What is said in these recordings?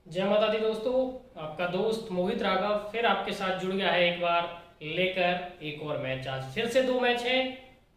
जय माता दी दोस्तों। आपका दोस्त मोहित राघव फिर आपके साथ जुड़ गया है एक बार लेकर एक और मैच। आज फिर से दो मैच है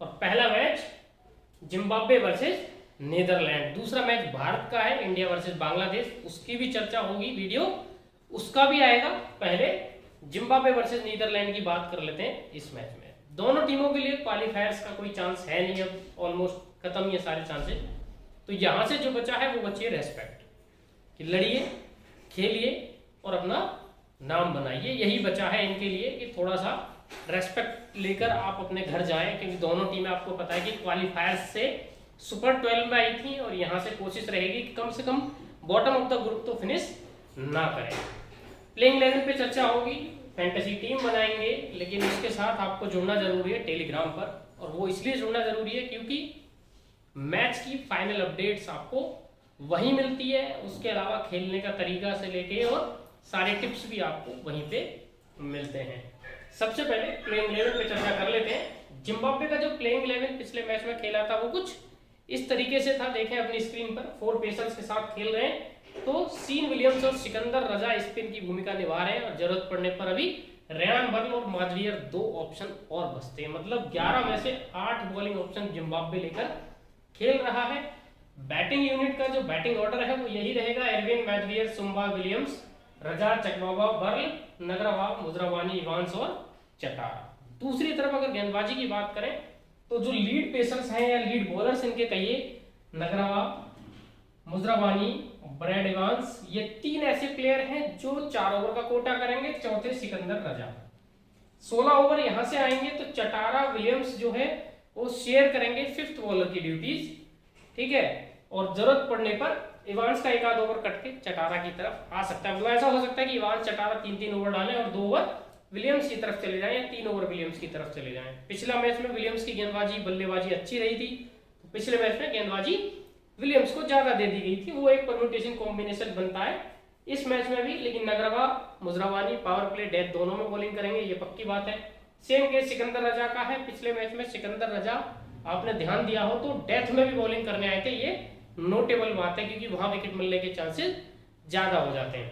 और पहला मैच जिम्बाब्वे वर्सेस नीदरलैंड, दूसरा मैच भारत का है इंडिया वर्सेस बांग्लादेश, उसकी भी चर्चा होगी, वीडियो उसका भी आएगा। पहले जिम्बाब्वे वर्सेस नीदरलैंड की बात कर लेते हैं। इस मैच में दोनों टीमों के लिए क्वालिफायर्स का कोई चांस है नहीं, अब ऑलमोस्ट खत्म ही है सारे चांसेस। तो यहां से जो बचा है वो बची है रेस्पेक्ट, कि लड़िए, खेलिए और अपना नाम बनाइए। यही बचा है इनके लिए कि थोड़ा सा रेस्पेक्ट लेकर आप अपने घर जाएं, क्योंकि दोनों टीमें आपको पता है कि क्वालिफायर्स से सुपर 12 में आई थी और यहां से कोशिश रहेगी कि कम से कम बॉटम ऑफ द ग्रुप तो फिनिश ना करें। प्लेइंग 11 पे चर्चा होगी, फैंटेसी टीम बनाएंगे, लेकिन इसके साथ आपको जुड़ना जरूरी है टेलीग्राम पर। और वो इसलिए जुड़ना जरूरी है क्योंकि मैच की फाइनल अपडेट्स आपको वहीं मिलती है, उसके अलावा खेलने का तरीका से लेके और सारे टिप्स भी आपको वहीं पे मिलते हैं। सबसे पहले प्लेइंग 11 पे चर्चा कर लेते हैं। जिम्बाब्वे का जो प्लेइंग 11 पिछले मैच में खेला था वो कुछ इस तरीके से था, देखें अपनी स्क्रीन पर। 4 पेसर्स के साथ खेल रहे हैं, तो सीन विलियम्स और सिकंदर रजा स्पिन की भूमिका निभा रहे हैं और जरूरत पड़ने पर अभी रेयान बर्ल और माजवियर 2 ऑप्शन और बचते हैं। मतलब 11 में से 8 बॉलिंग ऑप्शन जिम्बाब्वे लेकर खेल रहा है। बैटिंग यूनिट का जो बैटिंग ऑर्डर है वो यही रहेगा: एरविन, मैजवियर, सुम्बा, विलियम्स, रजा, चकबाबा, बर्ल, नगरवाल, मुजरावानी, इवांस और चटारा। दूसरी तरफ अगर गेंदबाजी की बात करें तो जो लीड पेसर्स हैं या लीड बॉलर्स इनके कहिए, नगरवाल, मुजरावानी, ब्रैड इवांस, ये 3 ऐसे प्लेयर हैं जो 4 ओवर का कोटा करेंगे। चौथे सिकंदर रजा। 16 ओवर यहां से आएंगे तो चटारा, विलियम्स जो है वो शेयर करेंगे 5th बॉलर की ड्यूटीज, ठीक है। और जरूरत पड़ने पर इवांस का एक आध ओवर कट के चटारा की तरफ आ सकता है। मतलब ऐसा हो सकता है कि इवांस चटारा 3-3 ओवर डालें और 2 ओवर विलियम्स की तरफ चले जाएं या 3 ओवर विलियम्स की तरफ चले जाएं। पिछला मैच में विलियम्स की गेंदबाजी बल्लेबाजी अच्छी रही थी, तो पिछले मैच में गेंदबाजी विलियम्स को ज्यादा दे दी गई थी, वो एक परम्यूटेशन कॉम्बिनेशन बनता है इस मैच में भी। लेकिन नगरवा, मुजरावानी पावर प्ले डेथ दोनों में बॉलिंग करेंगे, ये पक्की बात है। सेम केस सिकंदर रजा का है। पिछले मैच में सिकंदर रजा आपने ध्यान दिया हो तो डेथ में भी बॉलिंग करने आए थे, ये नोटेबल बात है क्योंकि वहां विकेट मिलने के चांसेस ज्यादा हो जाते हैं।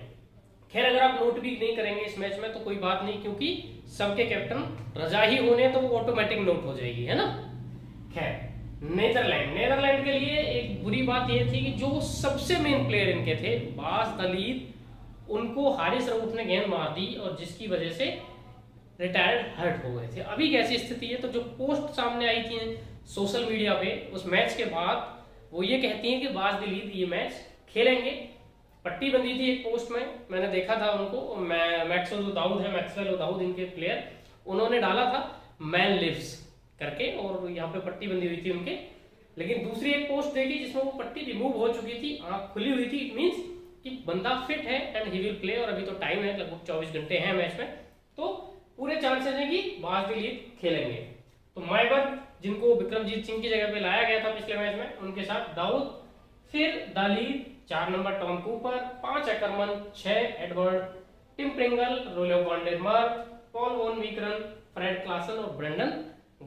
खैर अगर आप नोट भी नहीं करेंगे इस मैच में तो कोई बात नहीं, क्योंकि सबके कैप्टन रजा ही होने तो वो ऑटोमेटिक नोट हो जाएगी, है ना। खैर नेदरलैंड के लिए एक बुरी बात यह थी कि जो सबसे मेन प्लेयर इनके थे बास दलीद, उनको हारिस रऊफ ने गेंद मार दी और जिसकी वजह से रिटायर्ड हर्ट हो गए थे। अभी कैसी स्थिति है, तो जो पोस्ट सामने आई थी सोशल मीडिया पे उस मैच के बाद, वो ये कहती हैं कि बास दलीद ये मैच खेलेंगे। पट्टी बंधी थी एक पोस्ट में, मैंने देखा था उनको, मैक्सवेल दाऊद है, मैक्सवेल दाऊद इनके प्लेयर, उन्होंने डाला था मैन लिव्स करके और यहाँ पे पट्टी बंधी हुई थी उनके। लेकिन दूसरी एक पोस्ट देखी जिसमें वो पट्टी रिमूव हो चुकी थी, आंख खुली हुई थी, इट मीन्स कि बंदा फिट है एंड ही विल प्ले। और अभी तो टाइम है, लगभग 24 घंटे हैं मैच में, तो पूरे चांसेस हैं कि बास दलीद खेलेंगे। तो माइबर, जिनको विक्रमजीत सिंह की जगह पे लाया गया था पिछले मैच में, उनके साथ दाऊद, फिर de Leede, 4 number Tom Cooper, 5 Ackermann, 6 Edward, Tim Pringle, Roelof van der Merwe, Paul van Meekeren, Fred Klaassen और ब्रेंडन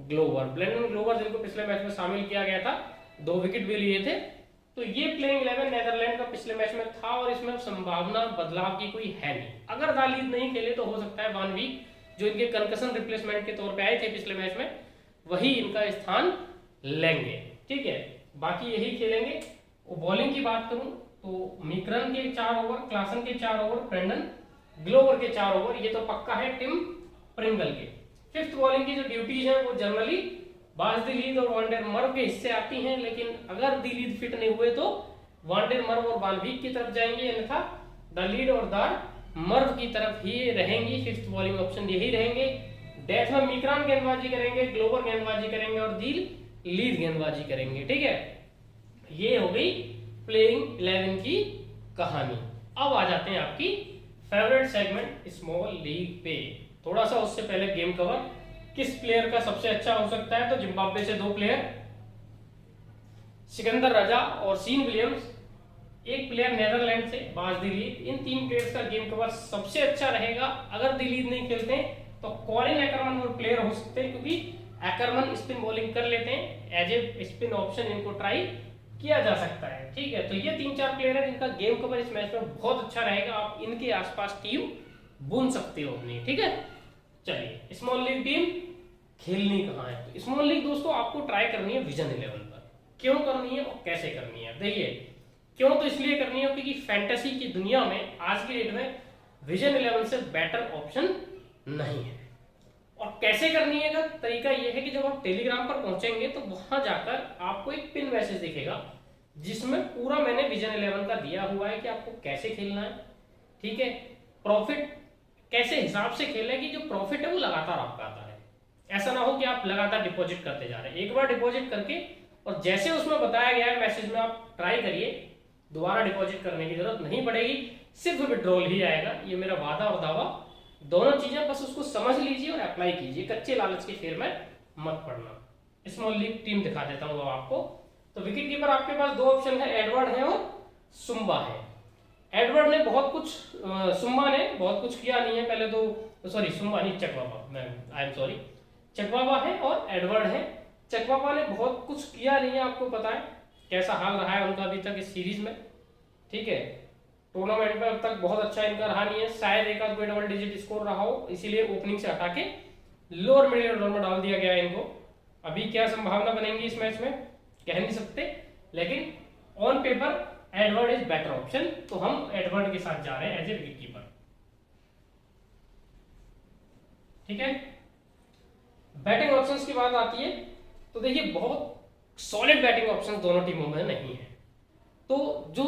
ग्लोवर जिनको पिछले मैच में शामिल किया गया था, 2 विकेट भी लिए थे। तो ये प्लेइंग 11 नेदरलैंड का पिछले मैच में था और इसमें संभावना बदलाव की कोई है नहीं। अगर दालीद नहीं खेले तो हो सकता है वान वीक, जो इनके कंकशन रिप्लेसमेंट के तौर पे आए थे पिछले मैच में, वही इनका स्थान लेंगे, ठीक है। बाकी यही खेलेंगे। वो बॉलिंग की बात करूं तो मीकरन के 4 ओवर, क्लासन के 4 ओवर, ब्रेंडन ग्लोवर के 4 ओवर, ये तो पक्का है टिम प्रिंगल के। 5th बॉलिंग की जो ड्यूटीज हैं वो जनरली बास दलीद और वांडेर मर्व के हिस्से आती हैं, लेकिन अगर दलीद फिट नहीं हुए तो वांडेर मर्व और वानवीक की तरफ जाएंगे, अन्यथा दलीद और दार मर्व की तरफ ही रहेंगी। 5th बॉलिंग ऑप्शन यही रहेंगे। डेथ में मीकरान गेंदबाजी करेंगे, ग्लोवर गेंदबाजी करेंगे और दिल लीड गेंदबाजी करेंगे, ठीक है। ये हो गई प्लेइंग 11 की कहानी। अब आ जाते हैं आपकी फेवरेट सेगमेंट स्मॉल लीग पे। थोड़ा सा उससे पहले गेम कवर, किस प्लेयर का सबसे अच्छा हो सकता है, तो जिम्बाब्वे से 2 प्लेयर सिकंदर रजा और सीन विलियम्स, एक प्लेयर नेदरलैंड से बास दलीद, इन 3 प्लेयर्स का गेम कवर सबसे अच्छा रहेगा। अगर दलीद नहीं खेलते तो कॉलिन एकरमन वो प्लेयर हो सकते हैं, क्योंकि एकरमन स्पिन बॉलिंग कर लेते हैं, एज ए स्पिन ऑप्शन इनको ट्राई किया जा सकता है। ठीक है, तो ये 3-4 प्लेयर है जिनका गेम कवर इस मैच में बहुत अच्छा रहेगा, आप इनके आसपास टीम बुन सकते हो अपनी। ठीक है, चलिए स्मॉल लीग टीम खेलनी कहाँ है? तो स्मॉल लीग दोस्तों आपको ट्राई करनी है विजन 11 पर। क्यों करनी है और कैसे करनी है? देखिए क्यों तो इसलिए करनी है क्योंकि फैंटेसी की दुनिया में आज की डेट में विजन 11 से बेटर ऑप्शन नहीं है। और कैसे करनी है का तरीका यह है कि जब आप टेलीग्राम पर पहुंचेंगे तो वहां जाकर आपको एक पिन मैसेज दिखेगा जिसमें पूरा मैंने विजन 11 का दिया हुआ है कि आपको कैसे खेलना है। ठीक है, प्रॉफिट कैसे हिसाब से खेलें कि जो प्रॉफिट है वो लगातार आपका आता है। ऐसा ना हो कि आप लगातार डिपॉजिट करते जा रहे हैं। एक बार डिपॉजिट करके और जैसे उसमें बताया गया है मैसेज में आप ट्राई करिए, दोबारा डिपॉजिट करने की जरूरत नहीं पड़ेगी, सिर्फ विड्रॉल ही आएगा। ये मेरा वादा और दावा दोनों चीजें, बस उसको समझ लीजिए और अप्लाई कीजिए, कच्चे लालच के फेर में मत पड़ना। स्मॉल लीग टीम दिखा देता हूं आपको। तो विकेट कीपर आपके पास दो ऑप्शन है, एडवर्ड है और सुम्बा है। एडवर्ड ने बहुत कुछ, सुम्बा ने बहुत कुछ किया नहीं है पहले तो, सॉरी सुम्बा नहीं, चकवाबा, मैं आई एम सॉरी, चकवाबा है और एडवर्ड है। चकवाबा ने बहुत कुछ किया नहीं है, आपको पता है कैसा हाल रहा है उनका अभी तक इस सीरीज में। ठीक है, टूर्नामेंट में अब तक बहुत अच्छा इनका रहा नहीं है, शायद एक आध कोई डबल डिजिट स्कोर रहा हो, इसीलिए ओपनिंग से हटा के लोअर मिडिल ऑर्डर में डाल दिया गया है इनको। अभी क्या संभावना बनेंगी इस मैच में कह नहीं सकते, लेकिन on paper Edward is better option, तो हम एडवर्ड के साथ जा रहे हैं एज ए विकेट कीपर। ठीक है, बैटिंग ऑप्शंस की बात आती है तो देखिए बहुत सॉलिड बैटिंग ऑप्शंस दोनों टीमों में नहीं है। तो जो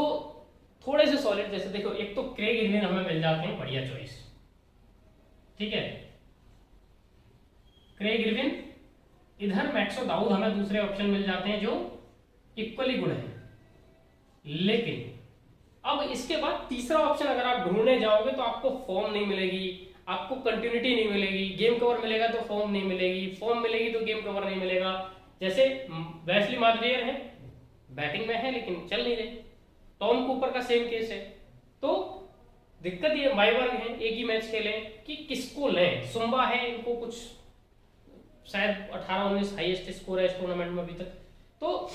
थोड़े से सॉलिड, जैसे देखो एक तो क्रेग इर्विन हमें मिल जाते हैं, बढ़िया चॉइस। ठीक है, क्रेग इर्विन, इधर मैक्सो दाऊद हमें दूसरे ऑप्शन मिल जाते हैं जो इक्वली गुड है। लेकिन अब इसके बाद तीसरा ऑप्शन अगर आप ढूंढने जाओगे तो आपको फॉर्म नहीं मिलेगी, आपको कंटिन्यूटी नहीं मिलेगी। गेम कवर मिलेगा तो फॉर्म नहीं मिलेगी, फॉर्म मिलेगी तो गेम कवर नहीं मिलेगा। जैसे वेस्ली मादरियर है, बैटिंग में है लेकिन चल नहीं रहे। टॉम कूपर का सेम केस है। तो दिक्कत ये माइवर्ग है, एक ही मैच खेले कि किसको लें। सुम्बा है, इनको कुछ शायद 18-19 हाईएस्ट स्कोर है इस टूर्नामेंट में अभी तक। तो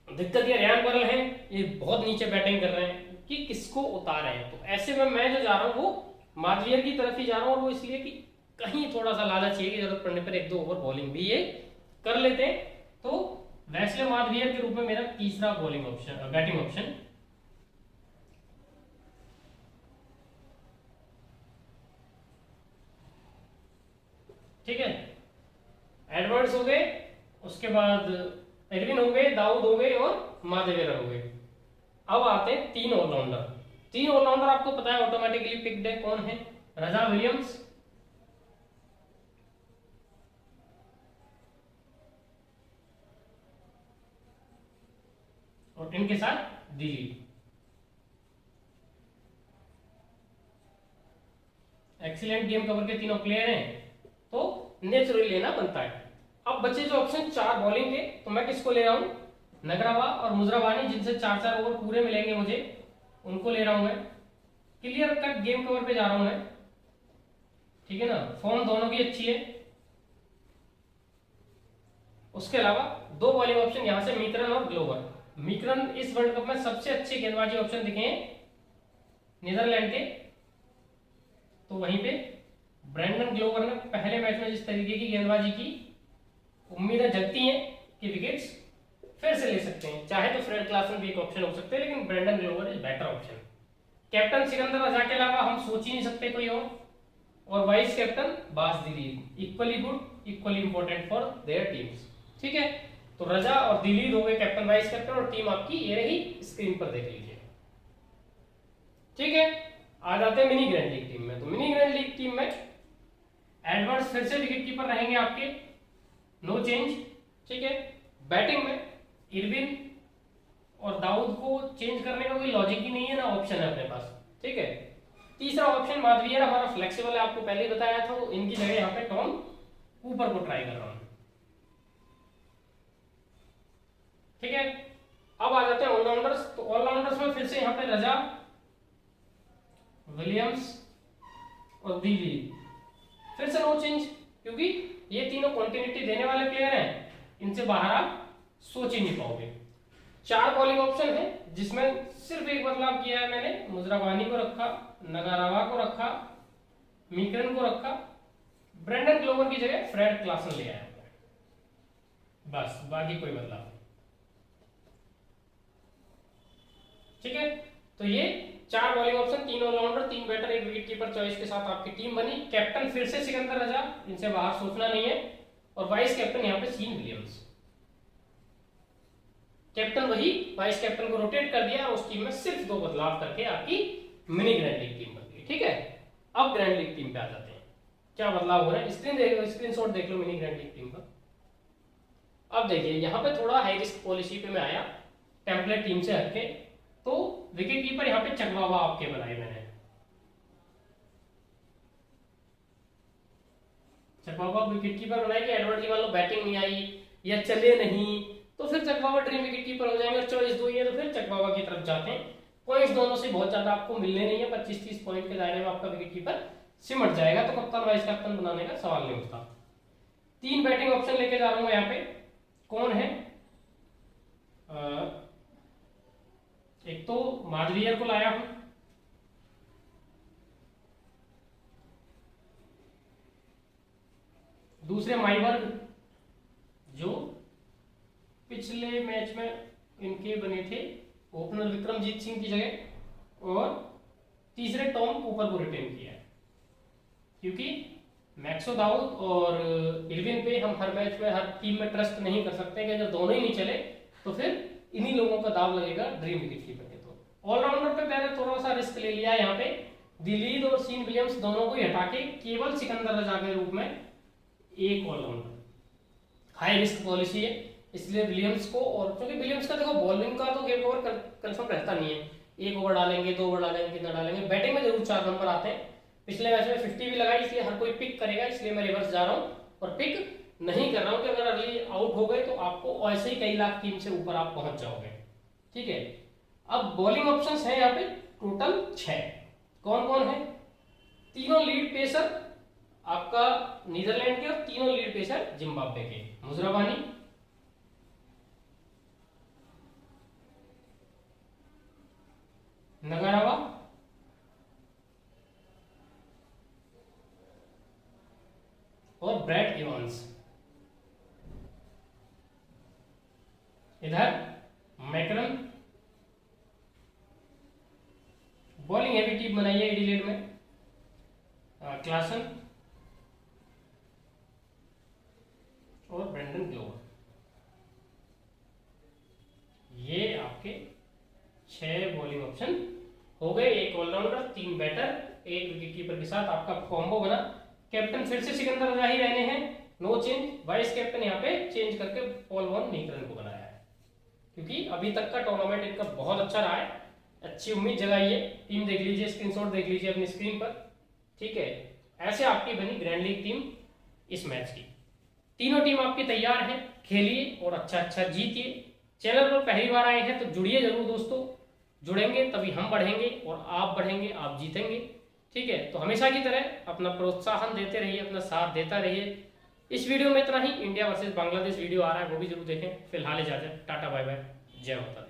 दिक्कत ये रयान बरल है, ये बहुत नीचे बैटिंग कर रहे हैं कि किसको उतारे हैं। तो ऐसे में मैं जो जा रहा हूँ वो मादरियर की तरफ ही जा रहा हूँ, और वो इसलिए कि कहीं थोड़ा सा लालच चाहिए कि जरूरत पड़ने पर 1-2 ओवर बॉलिंग भी ये कर लेते हैं। तो वेस्ले मादरियर के रूप में मेरा तीसरा बॉलिंग ऑप्शन, बैटिंग ऑप्शन। ठीक है, एडवर्ड्स हो गए, उसके बाद एडविन हो गए, दाऊद हो गए और मादरियर हो गए। अब आते हैं 3 ऑलराउंडर। 3 ऑलराउंडर आपको पता है ऑटोमेटिकली पिक्ड है, कौन है? रजा विलियम्स, और इनके साथ दिलीप। एक्सीलेंट गेम कवर के तीनों प्लेयर हैं तो नेचुरली लेना बनता है। अब बचे जो ऑप्शन 4 बॉलिंग के, तो मैं किसको ले रहा हूं? नगरावा और मुजराबानी, जिनसे 4-4 ओवर पूरे मिलेंगे मुझे, उनको ले रहा हूं मैं। क्लियर कट गेम कवर पे जा रहा हूं मैं। ठीक है ना, फॉर्म दोनों की अच्छी है। उसके अलावा 2 बॉलिंग ऑप्शन यहां से मीकरन और ग्लोवर। मीकरन इस वर्ल्ड कप में सबसे अच्छे गेंदबाजी ऑप्शन दिखे हैं नीदरलैंड के, तो वहीं पे ब्रेंडन ग्लोवर ने पहले मैच में जिस तरीके की गेंदबाजी की, उम्मीदें जगती हैं कि विकेट्स फिर से ले सकते हैं। चाहे तो फ्रेड क्लासन भी एक ऑप्शन हो सकते हैं, लेकिन Brandon Glover is better option. Captain Sikandar Raza के अलावा हम सोच ही नहीं सकते कोई और वाइस कैप्टन बास Dilip, equally good, equally important for their teams. ठीक है, तो रजा और दिलीप हो गए कैप्टन वाइस कैप्टन, और टीम आपकी ये रही, स्क्रीन पर देख लीजिए। ठीक है, आ जाते हैं मिनी ग्रैंड लीग टीम में। तो मिनी ग्रैंड लीग टीम में एडवर्ड्स फिर से विकेट कीपर रहेंगे आपके, नो चेंज। ठीक है, बैटिंग में इरविन और दाऊद को चेंज करने का कोई लॉजिक ही नहीं है, ना ऑप्शन है अपने पास। ठीक है, तीसरा ऑप्शन मादरियर हमारा फ्लेक्सिबल है, आपको पहले ही बताया था। इनकी जगह यहाँ पे टॉम कूपर को ट्राई कर रहा हूं। ठीक है, अब आ जाते हैं ऑलराउंडर्स। तो ऑलराउंडर्स में फिर से यहाँ पे रजा, विलियम्स और दिलीप, फिर से नो चेंज, क्योंकि ये तीनों कंटिन्यूटी देने वाले प्लेयर हैं, इनसे बाहर आप सोच ही नहीं पाओगे। 4 बॉलिंग ऑप्शन है जिसमें सिर्फ एक बदलाव किया है मैंने, मुजराबानी को रखा, नगारावा को रखा, मीकरन को रखा, ब्रेंडन ग्लोवर की जगह फ्रेड क्लासन ले आया, बस बाकी कोई बदलाव नहीं। ठीक है, तो ये 4 bowling option, 3 allrounder, 3 batter, 1 wicket keeper choice के साथ आपकी टीम बनी। कैप्टन फिर से सिकंदर रजा, इनसे बाहर सोचना नहीं है, और वाइस कैप्टन यहाँ पे सीन विलियम्स। कैप्टन वही, वाइस कैप्टन को रोटेट कर दिया और उस टीम में सिर्फ 2 बदलाव करके आपकी मिनी ग्रैंड लीग टीम बन गई। ठीक है, अब ग्रैंड लीग टीम पे आ जाते हैं, क्या बदलाव हो रहा है। स्क्रीनशॉट देख लो मिनी ग्रैंड लीग टीम का। अब देखिए यहाँ पे थोड़ा हाई रिस्क पॉलिसी पे मैं आया, टेम्पलेट टीम से हटके, तो विकेट कीपर यहाँ पे चकवावा आपके बनाए मैंने। चकवावा विकेट कीपर बनाए कि एडवर्ड की मान लो बैटिंग नहीं आई या चले नहीं, तो फिर चकवावा ड्रीम विकेट कीपर हो जाएंगे। और चॉइस 2 ही है तो फिर चकवावा की तरफ जाते हैं। पॉइंट्स दोनों से बहुत ज्यादा आपको मिलने नहीं है, 25-30 पॉइंट के दायरे में आपका विकेट कीपर सिमट जाएगा, तो कप्तान वाइस कैप्टन बनाने का सवाल नहीं उठता। 3 बैटिंग ऑप्शन लेके जा रहा हूं यहाँ पे, कौन है, एक तो माजवियर को लाया हूं, दूसरे माइवर्ग जो पिछले मैच में इनके बने थे ओपनर विक्रमजीत सिंह की जगह, और तीसरे टॉम कूपर को रिटेन किया है, क्योंकि मैक्सो दाऊद और इरविन पे हम हर मैच में हर टीम में ट्रस्ट नहीं कर सकते कि जब दोनों ही नहीं चले तो फिर इन्हीं लोगों का दाव लगेगा ड्रीम विकेट कीपर के। तो ऑलराउंडर पे मैंने थोड़ा सा रिस्क ले लिया यहाँ पे, दिलीद और सीन विलियम्स दोनों को ही हटा के केवल सिकंदर रजा के रूप में एक ऑलराउंडर। हाई रिस्क पॉलिसी है इसलिए विलियम्स को, और क्योंकि विलियम्स का देखो बॉलिंग का तो गेम ओवर कंफर्म रहता नहीं है, 1 ओवर डालेंगे, 2 ओवर डालेंगे, कितना डालेंगे, बैटिंग में जरूर 4 नंबर आते हैं। पिछले मैच में 50 भी लगाई, इसलिए हर कोई पिक करेगा, इसलिए मैं रिवर्स जा रहा हूँ और पिक नहीं कर रहा हूँ कि अगर अर्ली आउट हो गए तो आपको ऐसे ही कई लाख टीम से ऊपर आप पहुंच जाओगे। ठीक है, अब बॉलिंग ऑप्शंस है यहाँ पे टोटल 6। कौन कौन है, तीनों लीड पेसर आपका नीदरलैंड के और तीनों लीड पेसर जिम्बाब्वे के, मुजराबानी, नगारावा, और ब्रैड इवांस। इधर मैकरन, बॉलिंग हैवी टीम बनाई है एडिलेड में, क्लासन और ब्रेंडन ग्लोवर। ये आपके 6 बॉलिंग ऑप्शन हो गए, 1 ऑलराउंडर, 3 बैटर, 1 विकेट कीपर के साथ आपका कॉम्बो बना। कैप्टन फिर से सिकंदर रजा ही रहने हैं, नो चेंज। वाइस कैप्टन यहाँ पे चेंज करके पॉल वॉन मीकरन को बनाया है, क्योंकि अभी तक का टूर्नामेंट इनका बहुत अच्छा रहा है, अच्छी उम्मीद जगाई है। टीम देख लीजिए, स्क्रीनशॉट देख लीजिए अपनी स्क्रीन पर। ठीक है, ऐसे आपकी बनी ग्रैंड लीग टीम इस मैच की। तीनों टीम आपकी तैयार है, खेलिए और अच्छा जीतिए। चैनल पर पहली बार आए हैं तो जुड़िए जरूर दोस्तों, जुड़ेंगे तभी हम बढ़ेंगे और आप बढ़ेंगे, आप जीतेंगे। ठीक है, तो हमेशा की तरह अपना प्रोत्साहन देते रहिए, अपना साथ देता रहिए। इस वीडियो में इतना ही। इंडिया वर्सेस बांग्लादेश वीडियो आ रहा है, वो भी जरूर देखें। फिलहाल इजाजत, टाटा बाय बाय, जय माता दी।